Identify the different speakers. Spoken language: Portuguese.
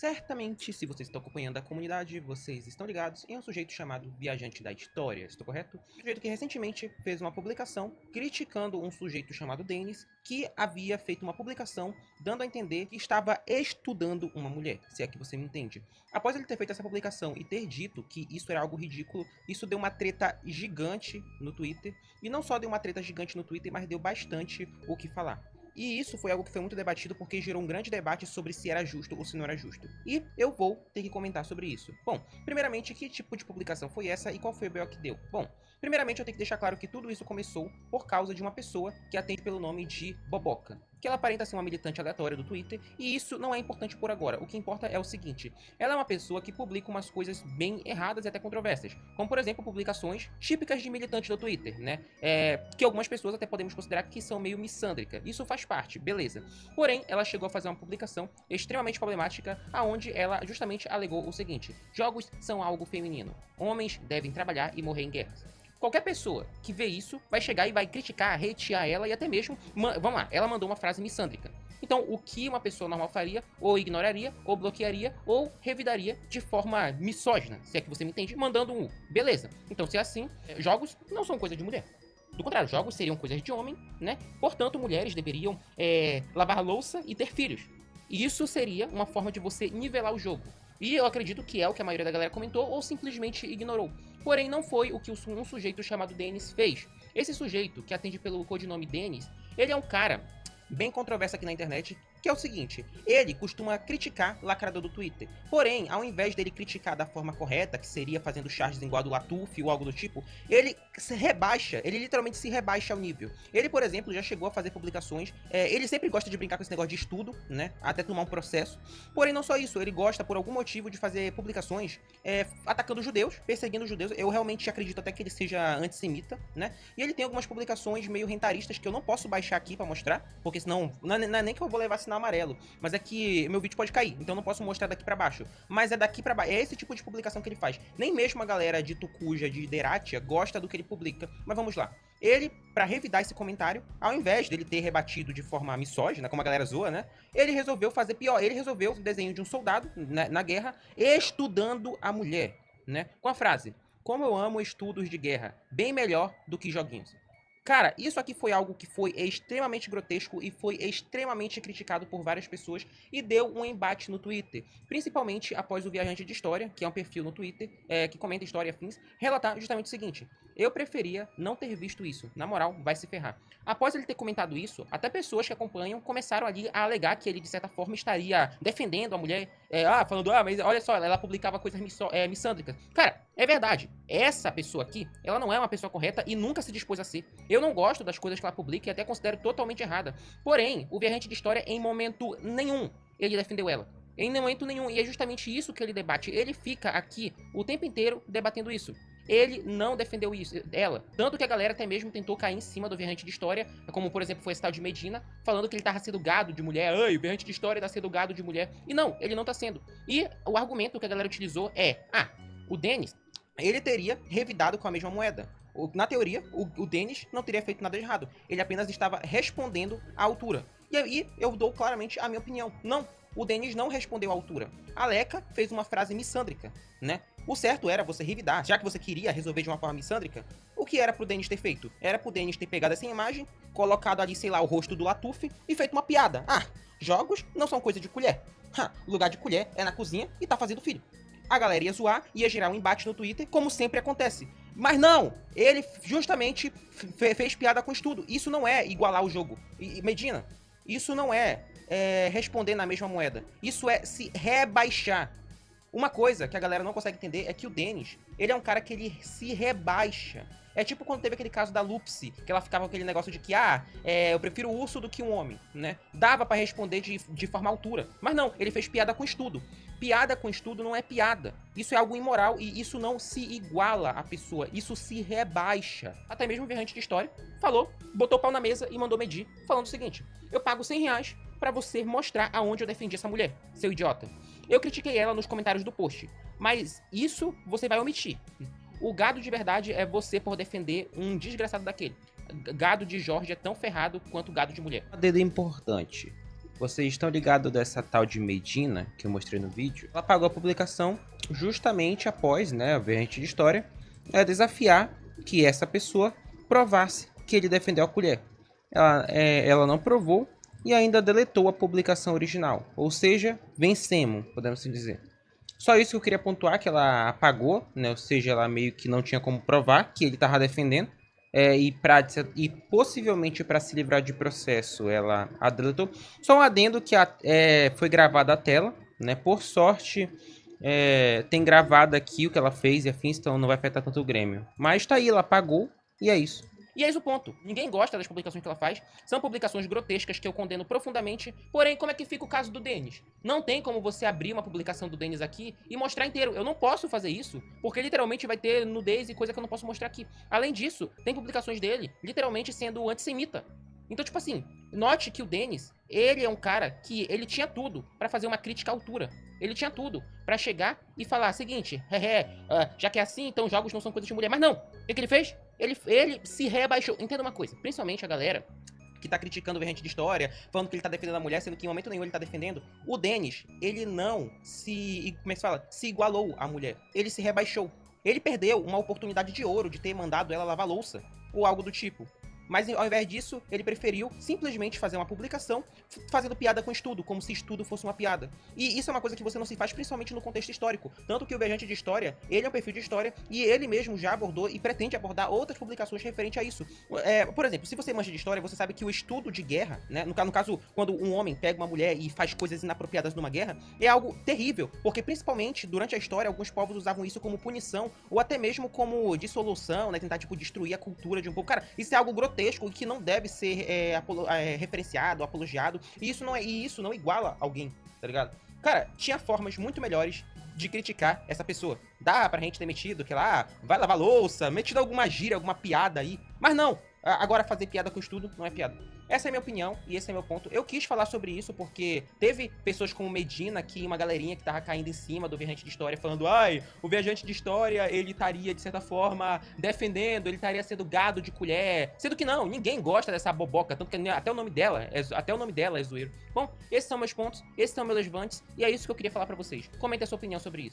Speaker 1: Certamente, se vocês estão acompanhando a comunidade, vocês estão ligados em um sujeito chamado Viajante da História, estou correto? Um sujeito que recentemente fez uma publicação criticando um sujeito chamado Denis, que havia feito uma publicação dando a entender que estava estudando uma mulher, se é que você me entende. Após ele ter feito essa publicação e ter dito que isso era algo ridículo, isso deu uma treta gigante no Twitter, e não só deu uma treta gigante no Twitter, mas deu bastante o que falar. E isso foi algo que foi muito debatido porque gerou um grande debate sobre se era justo ou se não era justo. E eu vou ter que comentar sobre isso. Bom, primeiramente, que tipo de publicação foi essa e qual foi o BO que deu? Bom, primeiramente eu tenho que deixar claro que tudo isso começou por causa de uma pessoa que atende pelo nome de Boboca, que ela aparenta ser uma militante aleatória do Twitter, e isso não é importante por agora. O que importa é o seguinte: ela é uma pessoa que publica umas coisas bem erradas e até controversas, como por exemplo publicações típicas de militantes do Twitter, né? Que algumas pessoas até podemos considerar que são meio missândrica. Isso faz parte, beleza. Porém, ela chegou a fazer uma publicação extremamente problemática, aonde ela justamente alegou o seguinte: jogos são algo feminino. Homens devem trabalhar e morrer em guerras. Qualquer pessoa que vê isso vai chegar e vai criticar, hatear ela e até mesmo... Vamos lá, ela mandou uma frase missândrica. Então, o que uma pessoa normal faria, ou ignoraria, ou bloquearia, ou revidaria de forma misógina, se é que você me entende, mandando um beleza. Então, se é assim, jogos não são coisa de mulher. Do contrário, jogos seriam coisas de homem, né? Portanto, mulheres deveriam lavar louça e ter filhos. E isso seria uma forma de você nivelar o jogo. E eu acredito que é o que a maioria da galera comentou ou simplesmente ignorou. Porém, não foi o que um sujeito chamado Denis fez. Esse sujeito, que atende pelo codinome Denis, ele é um cara bem controverso aqui na internet, que é o seguinte: ele costuma criticar lacrador do Twitter. Porém, ao invés dele criticar da forma correta, que seria fazendo charges igual a do Latuf ou algo do tipo, ele se rebaixa, ele literalmente se rebaixa ao nível. Ele, por exemplo, já chegou a fazer publicações, ele sempre gosta de brincar com esse negócio de estudo, né, até tomar um processo. Porém, não só isso, ele gosta, por algum motivo, de fazer publicações atacando judeus, perseguindo judeus. Eu realmente acredito até que ele seja antissemita, né, e ele tem algumas publicações meio rentaristas que eu não posso baixar aqui pra mostrar, porque senão, não é nem que eu vou levar sinal amarelo, mas é que meu vídeo pode cair, então eu não posso mostrar daqui pra baixo. Mas é daqui pra baixo, é esse tipo de publicação que ele faz. Nem mesmo a galera de Tucuja, de Deratia, gosta do que ele publica. Mas vamos lá. Ele, pra revidar esse comentário, ao invés dele ter rebatido de forma misógina, como a galera zoa, né? Ele resolveu fazer pior. Ele resolveu um desenho de um soldado na guerra estudando a mulher, né? Com a frase: como eu amo estudos de guerra, bem melhor do que joguinhos. Cara, isso aqui foi algo que foi extremamente grotesco e foi extremamente criticado por várias pessoas e deu um embate no Twitter. Principalmente após o Viajante de História, que é um perfil no Twitter, que comenta história e afins, relatar justamente o seguinte: eu preferia não ter visto isso. Na moral, vai se ferrar. Após ele ter comentado isso, até pessoas que acompanham começaram ali a alegar que ele, de certa forma, estaria defendendo a mulher. Falando, mas olha só, ela publicava coisas missândricas. Cara, é verdade. Essa pessoa aqui, ela não é uma pessoa correta e nunca se dispôs a ser. Eu não gosto das coisas que ela publica e até considero totalmente errada. Porém, o Viajante de História, em momento nenhum, ele defendeu ela. Em momento nenhum. E é justamente isso que ele debate. Ele fica aqui o tempo inteiro debatendo isso. Ele não defendeu isso, ela. Tanto que a galera até mesmo tentou cair em cima do Viajante de História, como por exemplo foi esse tal de Medina, falando que ele tava sendo gado de mulher. Ai, o Viajante de História tá sendo gado de mulher. E não, ele não tá sendo. E o argumento que a galera utilizou é: o Denis, ele teria revidado com a mesma moeda. Na teoria, o Denis não teria feito nada de errado. Ele apenas estava respondendo à altura. E aí eu dou claramente a minha opinião. Não, o Denis não respondeu à altura. A Leca fez uma frase missândrica, né? O certo era você revidar. Já que você queria resolver de uma forma missândrica, o que era pro Denis ter feito? Era pro Denis ter pegado essa imagem, colocado ali, sei lá, o rosto do Latuf e feito uma piada. Jogos não são coisa de colher. Lugar de colher é na cozinha e tá fazendo filho. A galera ia zoar, ia gerar um embate no Twitter, como sempre acontece. Mas não, ele justamente fez piada com estudo. Isso não é igualar o jogo. Medina, isso não é responder na mesma moeda. Isso é se rebaixar. Uma coisa que a galera não consegue entender é que o Denis, ele é um cara que ele se rebaixa. É tipo quando teve aquele caso da Lupsi, que ela ficava com aquele negócio de que, eu prefiro o urso do que um homem, né? Dava pra responder de forma altura. Mas não, ele fez piada com estudo. Piada com estudo não é piada. Isso é algo imoral e isso não se iguala à pessoa. Isso se rebaixa. Até mesmo o Viajante de História falou, botou o pau na mesa e mandou medir, falando o seguinte: eu pago R$100 pra você mostrar aonde eu defendi essa mulher, seu idiota. Eu critiquei ela nos comentários do post, mas isso você vai omitir. O gado de verdade é você por defender um desgraçado daquele. Gado de Jorge é tão ferrado quanto gado de mulher.
Speaker 2: Dedo importante.
Speaker 1: Vocês estão ligados dessa tal de Medina, que eu mostrei no vídeo? Ela apagou a publicação justamente após, né, a Viajante de História, desafiar que essa pessoa provasse que ele defendeu a colher. Ela não provou e ainda deletou a publicação original. Ou seja, vencemos, podemos assim dizer. Só isso que eu queria pontuar, que ela apagou, né? Ou seja, ela meio que não tinha como provar que ele estava defendendo. E possivelmente para se livrar de processo, ela a deletou. Só um adendo que foi gravada a tela, né? Por sorte, tem gravado aqui o que ela fez e afins, então não vai afetar tanto o Grêmio. Mas tá aí, ela apagou e é isso. E eis o ponto. Ninguém gosta das publicações que ela faz. São publicações grotescas que eu condeno profundamente. Porém, como é que fica o caso do Denis? Não tem como você abrir uma publicação do Denis aqui e mostrar inteiro. Eu não posso fazer isso, porque literalmente vai ter nudez e coisa que eu não posso mostrar aqui. Além disso, tem publicações dele literalmente sendo antissemita. Então, tipo assim, note que o Denis, ele é um cara que ele tinha tudo pra fazer uma crítica à altura. Ele tinha tudo pra chegar e falar, seguinte, já que é assim, então jogos não são coisas de mulher. Mas não, o que ele fez? Ele se rebaixou. Entenda uma coisa, principalmente a galera que tá criticando o Viajante de História, falando que ele tá defendendo a mulher, sendo que em momento nenhum ele tá defendendo. O Denis, ele não como é que se fala? Se igualou à mulher. Ele se rebaixou. Ele perdeu uma oportunidade de ouro de ter mandado ela lavar louça, ou algo do tipo. Mas ao invés disso, ele preferiu simplesmente fazer uma publicação fazendo piada com estudo, como se estudo fosse uma piada. E isso é uma coisa que você não se faz, principalmente no contexto histórico. Tanto que o Viajante de História, ele é um perfil de história e ele mesmo já abordou e pretende abordar outras publicações referentes a isso. Por exemplo, se você manja de história, você sabe que o estudo de guerra, né, no caso, quando um homem pega uma mulher e faz coisas inapropriadas numa guerra, é algo terrível, porque principalmente durante a história, alguns povos usavam isso como punição, ou até mesmo como dissolução, né, tentar, tipo, destruir a cultura de um povo. Cara, isso é algo grotesco e que não deve ser referenciado, apologiado, e isso não iguala alguém, tá ligado? Cara, tinha formas muito melhores de criticar essa pessoa. Dá pra gente ter metido que lá, vai lavar louça, metido alguma gíria, alguma piada aí, mas não! Agora fazer piada com estudo não é piada. Essa é a minha opinião e esse é meu ponto. Eu quis falar sobre isso porque teve pessoas como Medina aqui, uma galerinha que tava caindo em cima do Viajante de História, falando, ai, o Viajante de História, ele estaria, de certa forma, defendendo, ele estaria sendo gado de colher. Sendo que não, ninguém gosta dessa boboca, tanto que até o nome dela é zoeiro. Bom, esses são meus pontos, esses são meus levantes, e é isso que eu queria falar pra vocês. Comenta a sua opinião sobre isso.